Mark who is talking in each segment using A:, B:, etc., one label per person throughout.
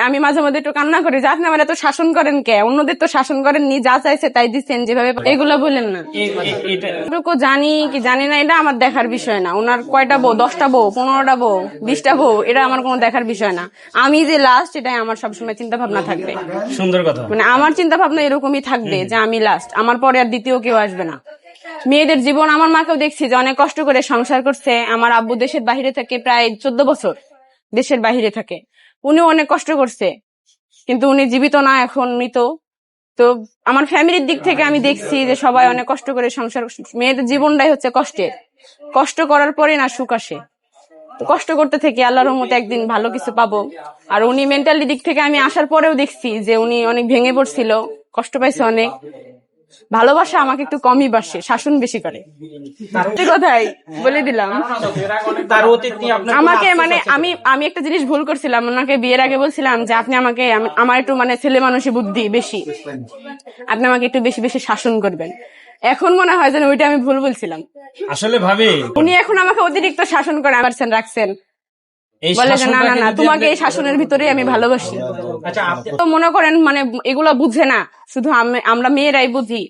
A: আমি মাঝে মধ্যে একটু কান্না করি যে আপনি আমার এত শাসন করেন কে, অন্যদের তো শাসন করেননি, যা চাইছে তাই দিচ্ছেন, যেভাবে এগুলো বললেন না। এটুকু জানি কি জানি না এটা আমার দেখার বিষয় না। ওনার কয়টা বউ, 10টা বউ, 15টা বউ, 20টা বউ, এটা আমার কোনো দেখার বিষয় না। আমি যে লাস্ট এটাই আমার সবসময় চিন্তা ভাবনা থাকবে।
B: সুন্দর কথা।
A: আমার চিন্তা ভাবনা এরকমই থাকবে যে আমি লাস্ট, আমার পরে আর দ্বিতীয় কেউ আসবে না। মেয়েদের জীবন, আমার মাকেও দেখছি যে অনেক কষ্ট করে সংসার করছে। আমার আব্বু দেশের বাহিরে থাকে, প্রায় 14 বছর দেশের বাহিরে থাকে। উনিও অনেক কষ্ট করছে, কিন্তু উনি জীবিত না, এখন মৃত। তো আমার ফ্যামিলির দিক থেকে আমি দেখছি যে সবাই অনেক কষ্ট করে সংসার। মেয়েদের জীবনটাই হচ্ছে কষ্টের, কষ্ট করার পরে না সুখ আসে। তো কষ্ট করতে থেকে আল্লাহর রহমতে একদিন ভালো কিছু পাবো। আর উনি মেন্টালি দিক থেকে আমি আসার পরেও দেখছি যে উনি অনেক ভেঙে পড়ছিল, কষ্ট পাইছে অনেক। ভালোবাসা আমাকে একটু কমই বাসে, শাসন বেশি করে। কথাই বলে দিলাম আমাকে, আমি একটা জিনিস ভুল করছিলাম। ওনাকে বিয়ের আগে বলছিলাম যে আপনি আমাকে, আমার একটু ছেলে মানুষের বুদ্ধি বেশি, আপনি আমাকে একটু বেশি বেশি শাসন করবেন। এখন মনে হয় যেন ওইটা আমি ভুল বলছিলাম।
B: আসলে ভাবি
A: উনি এখন আমাকে অতিরিক্ত শাসন করে আমারছেন রাখছেন, বলে যে না না না, তোমাকে এই শাসনের ভিতরে আমি ভালোবাসি। তো মনে করেন এগুলা বুঝে না, শুধু আমরা মেয়েরাই বুঝি।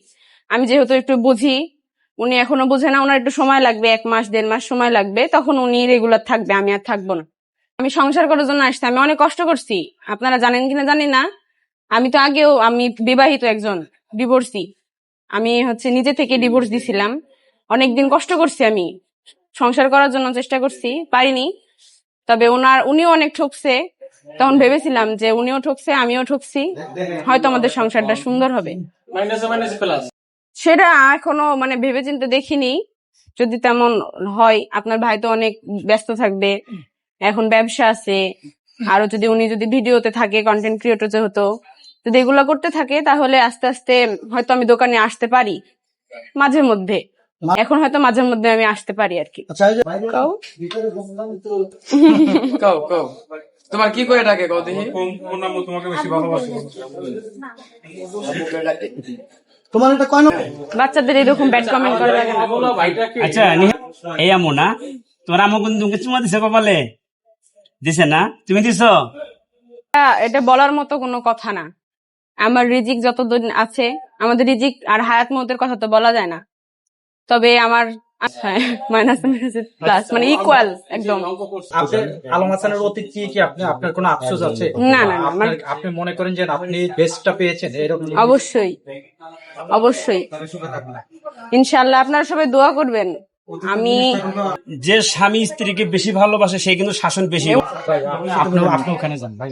A: আমি যেহেতু একটু বুঝি, উনি এখনো বুঝে না। ওনার একটু সময় লাগবে, 1 মাস 1.5 মাস সময় লাগবে, তখন উনি রেগুলার থাকবে, আমি আর থাকবো না। আমি সংসার করার জন্য আসছি, আমি অনেক কষ্ট করছি। আপনারা জানেন কিনা জানি না, আমি তো আগেও, আমি বিবাহিত একজন, ডিভোর্সি। আমি নিজে থেকে ডিভোর্স দিছিলাম। অনেকদিন কষ্ট করছি, আমি সংসার করার জন্য চেষ্টা করছি, পারিনি। তবে উনিও অনেক ঠকছে। তখন ভেবেছিলাম যে উনিও ঠকছে, আমিও ঠকছি, হয়তো আমাদের সংসারটা সুন্দর হবে। সেটা এখনো ভেবে চিন্তে দেখিনি। যদি তেমন হয়, আপনার ভাই তো অনেক ব্যস্ত থাকবে, এখন ব্যবসা আছে। আরো উনি যদি ভিডিওতে থাকে, কন্টেন্ট ক্রিয়েটর যেহেতু, যদি এগুলো করতে থাকে, তাহলে আস্তে আস্তে হয়তো আমি দোকানে আসতে পারি মাঝে মধ্যে। এখন হয়তো মাঝে মধ্যে আমি আসতে পারি আর কি।
C: তোমার কি করে ডাকে কও দেখি?
B: তোমাকে বেশি ভালোবাসে।
D: তোমার এটা কয় না?
A: বাচ্চাদের এরকম ব্যাড কমেন্ট করা লাগে না।
B: আচ্ছা এই আমো না, তোমার আমো কিন্তু তোমাকে চুমা দিছে কপালে, দিছে না? তুমি দিছো?
A: এটা বলার মতো কোনো কথা না। আমার রিজিক যতদিন আছে, আমাদের রিজিক আর হায়াত মতের কথা তো বলা যায় না। তবে আমার মাইনাস প্লাস ইকুয়াল একদম।
E: আলম হাসানের অতীত কি আপনার কোনো আফসোস আছে?
A: না না,
E: আপনি মনে করেন যে আপনি বেস্টটা পেয়েছেন এরকম?
A: অবশ্যই অবশ্যই, ইনশাআল্লাহ। আপনারা সবাই দোয়া করবেন। আমি
B: যে স্বামী স্ত্রীকে বেশি ভালোবাসে সে কিন্তু শাসন বেশি।
E: আপনি ওখানে যান ভাই,